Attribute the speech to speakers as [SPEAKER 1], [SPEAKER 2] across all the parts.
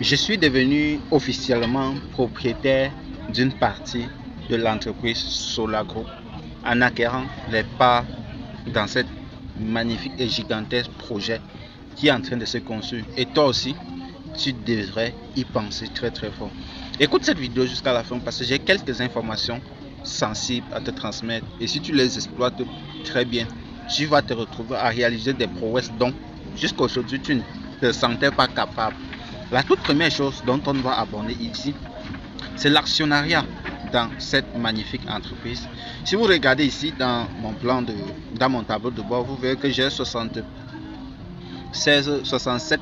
[SPEAKER 1] Je suis devenu officiellement propriétaire d'une partie de l'entreprise Solar Group en acquérant les parts dans cet magnifique et gigantesque projet qui est en train de se construire. Et toi aussi, tu devrais y penser très très fort. Écoute cette vidéo jusqu'à la fin parce que j'ai quelques informations sensibles à te transmettre. Et si tu les exploites très bien, tu vas te retrouver à réaliser des prouesses dont jusqu'à aujourd'hui tu ne te sentais pas capable. La toute première chose dont on va aborder ici, c'est l'actionnariat dans cette magnifique entreprise. Si vous regardez ici dans mon dans mon tableau de bord, vous verrez que j'ai 67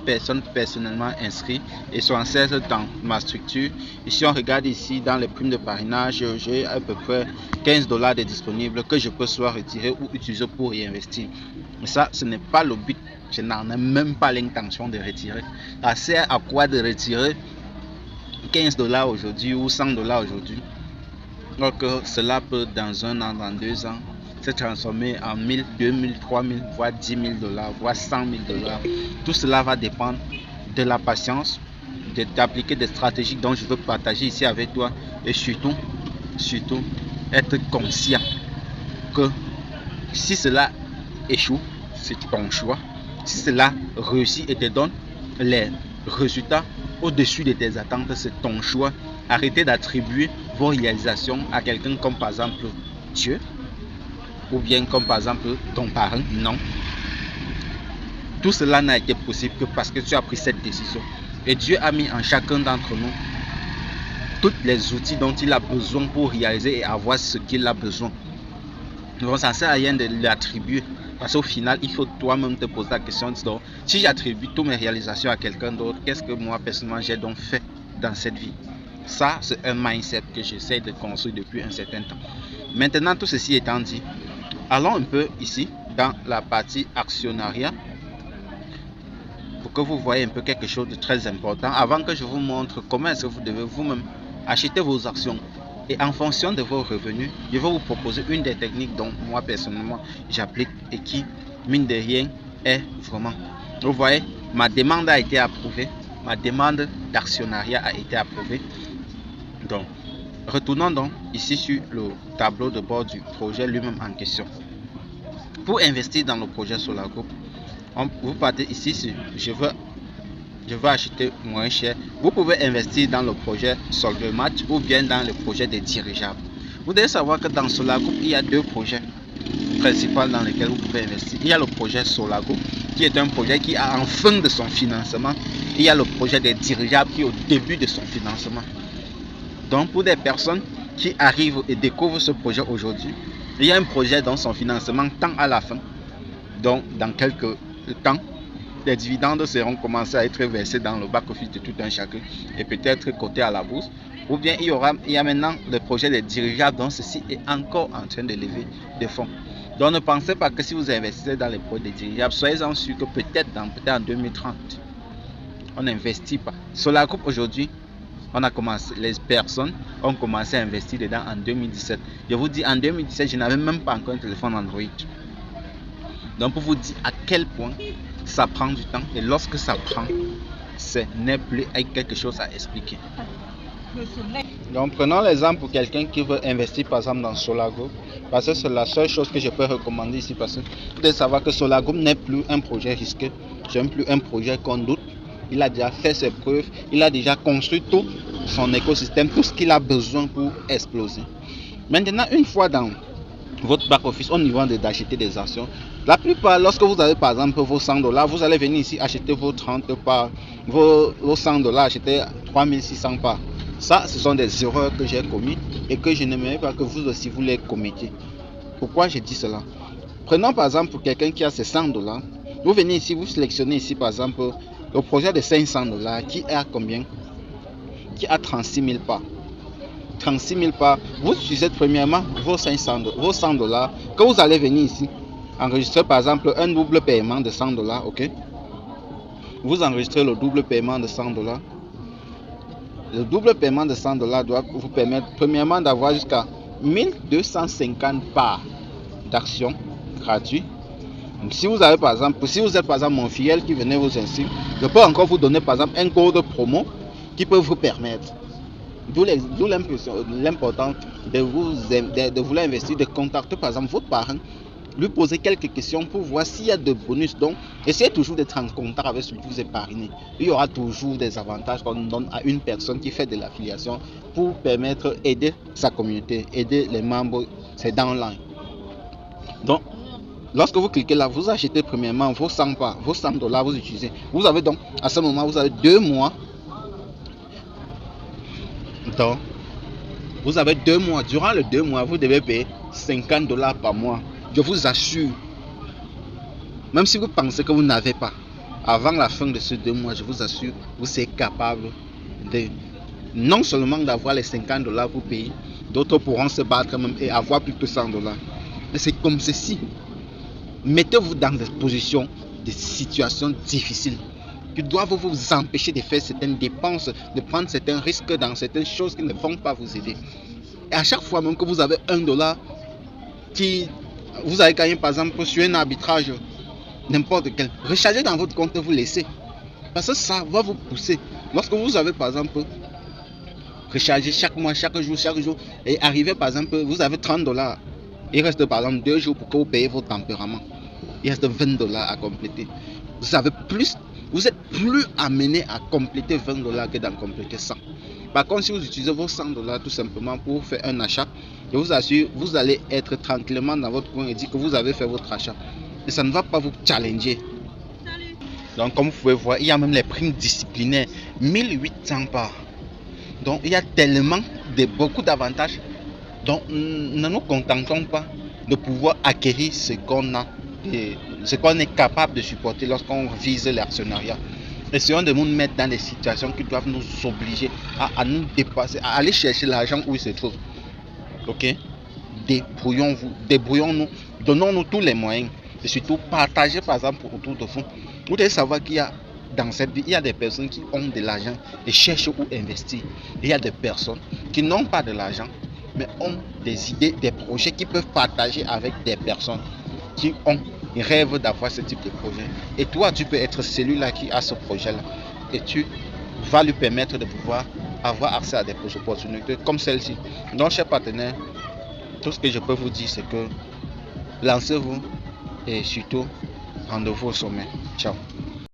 [SPEAKER 1] personnes personnellement inscrites et 76 dans ma structure. Et si on regarde ici dans les primes de parrainage, j'ai à peu près $15 de disponibles que je peux soit retirer ou utiliser pour réinvestir. Mais ça, ce n'est pas le but. Je n'en ai même pas l'intention de retirer. Ça sert à quoi de retirer $15 aujourd'hui ou $100 aujourd'hui? Donc cela peut dans un an, dans 2 ans, se transformer en 1000, 2000, 3000, voire $10,000, voire $100,000. Tout cela va dépendre de la patience, d'appliquer des stratégies dont je veux partager ici avec toi et surtout être conscient que si cela échoue, c'est ton choix. Si cela réussit et te donne les résultats au-dessus de tes attentes, c'est ton choix. Arrêtez d'attribuer vos réalisations à quelqu'un comme par exemple Dieu ou bien comme par exemple ton parent. Non. Tout cela n'a été possible que parce que tu as pris cette décision. Et Dieu a mis en chacun d'entre nous tous les outils dont il a besoin pour réaliser et avoir ce qu'il a besoin. Donc ça ne sert à rien de l'attribuer. Parce qu'au final, il faut toi-même te poser la question. Donc, si j'attribue toutes mes réalisations à quelqu'un d'autre, qu'est-ce que moi personnellement j'ai donc fait dans cette vie? Ça, c'est un mindset que j'essaie de construire depuis un certain temps. Maintenant, tout ceci étant dit, allons un peu ici dans la partie actionnariat pour que vous voyez un peu quelque chose de très important avant que je vous montre comment est-ce que vous devez vous-même acheter vos actions. Et en fonction de vos revenus, je vais vous proposer une des techniques dont moi personnellement j'applique et qui, mine de rien, est vraiment. Vous voyez, ma demande a été approuvée, ma demande d'actionnariat a été approuvée. Donc, retournons donc ici sur le tableau de bord du projet lui-même en question. Pour investir dans le projet Solar Group, vous partez ici sur je veux acheter moins cher. Vous pouvez investir dans le projet Solver Match ou bien dans le projet des dirigeables. Vous devez savoir que dans Solar Group, il y a 2 projets principaux dans lesquels vous pouvez investir. Il y a le projet Solar Group qui est un projet qui a en fin de son financement. Il y a le projet des dirigeables qui est au début de son financement. Donc pour des personnes qui arrivent et découvrent ce projet aujourd'hui, il y a un projet dont son financement tend à la fin. Donc dans quelques temps, les dividendes seront commencés à être versés dans le back-office de tout un chacun et peut-être cotés à la bourse. Ou bien il y a maintenant le projet des dirigeables dont ceci est encore en train de lever des fonds. Donc ne pensez pas que si vous investissez dans les projets des dirigeables, soyez-en sûr que peut-être en 2030, on n'investit pas. Solar Group aujourd'hui, les personnes ont commencé à investir dedans en 2017. Je vous dis, en 2017, je n'avais même pas encore un téléphone Android. Donc pour vous dire à quel point ça prend du temps et lorsque ça prend, ce n'est plus quelque chose à expliquer. Donc prenons l'exemple pour quelqu'un qui veut investir par exemple dans Solar Group, parce que c'est la seule chose que je peux recommander ici, parce que vous devez savoir que Solar Group n'est plus un projet risqué, c'est plus un projet qu'on doute. Il a déjà fait ses preuves, il a déjà construit tout son écosystème, tout ce qu'il a besoin pour exploser. Maintenant, une fois dans votre back-office, au niveau d'acheter des actions, la plupart, lorsque vous avez par exemple vos $100, vous allez venir ici acheter vos 30 parts, vos $100, acheter 3600 parts. Ça, ce sont des erreurs que j'ai commises et que je n'aimerais pas que vous aussi vous les commettiez. Pourquoi je dis cela? Prenons par exemple pour quelqu'un qui a ses $100, vous venez ici, vous sélectionnez ici par exemple le projet de $500 qui est à combien? Qui a 36 000 parts. 36 000 parts, vous utilisez premièrement vos $100 que vous allez venir ici enregistrer par exemple un double paiement de $100, ok? Vous enregistrez le double paiement de $100. Le double paiement de $100 doit vous permettre premièrement d'avoir jusqu'à 1250 parts d'actions gratuites. Donc si vous avez par exemple, si vous êtes par exemple mon fidèle qui venait vous inscrire, je peux encore vous donner par exemple un code promo qui peuvent vous permettre. D'où l'important de vouloir investir, de contacter par exemple votre parent, lui poser quelques questions pour voir s'il y a de bonus. Donc, essayez toujours d'être en contact avec celui que vous épargnez. Il y aura toujours des avantages qu'on donne à une personne qui fait de l'affiliation pour permettre d'aider sa communauté, aider les membres, c'est downline. Donc, lorsque vous cliquez là, vous achetez premièrement vos 100 $, vous utilisez. Vous avez donc, à ce moment, vous avez 2 mois. Donc, vous avez 2 mois. Durant les 2 mois, vous devez payer 50 $ par mois. Je vous assure, même si vous pensez que vous n'avez pas, avant la fin de ces 2 mois, je vous assure, vous serez capable de non seulement d'avoir les 50 $ pour payer, d'autres pourront se battre même et avoir plus que 100 $. Mais c'est comme ceci. Mettez-vous dans des positions, des situations difficiles qui doivent vous empêcher de faire certaines dépenses, de prendre certains risques dans certaines choses qui ne vont pas vous aider. Et à chaque fois même que vous avez 1 $ qui vous avez gagné par exemple sur un arbitrage, n'importe quel, rechargez dans votre compte et vous laissez. Parce que ça va vous pousser. Lorsque vous avez par exemple rechargé chaque mois, chaque jour, et arrivé par exemple, vous avez 30 $. Il reste par exemple 2 jours pour que vous payiez votre tempérament. Il reste 20 $ à compléter. Vous êtes plus amené à compléter 20 $ que d'en compléter 100. Par contre, si vous utilisez vos 100 $ tout simplement pour faire un achat, je vous assure, vous allez être tranquillement dans votre coin et dire que vous avez fait votre achat. Et ça ne va pas vous challenger. Donc, comme vous pouvez voir, il y a même les primes disciplinaires, 1800 $. Donc, il y a tellement beaucoup d'avantages. Donc, ne nous contentons pas de pouvoir acquérir ce qu'on a, ce qu'on est capable de supporter lorsqu'on vise l'actionnariat. Essayons de nous mettre dans des situations qui doivent nous obliger à nous dépasser, à aller chercher l'argent où il se trouve. Ok? Débrouillons-nous, donnons-nous tous les moyens et surtout partagez par exemple autour de vous. Vous devez savoir qu'il y a dans cette vie, il y a des personnes qui ont de l'argent et cherchent où investir. Il y a des personnes qui n'ont pas de l'argent mais ont des idées, des projets qui peuvent partager avec des personnes qui rêvent d'avoir ce type de projet. Et toi, tu peux être celui-là qui a ce projet-là. Et tu vas lui permettre de pouvoir avoir accès à des opportunités comme celle-ci. Donc, chers partenaires, tout ce que je peux vous dire, c'est que lancez-vous et surtout, rendez-vous au sommet. Ciao.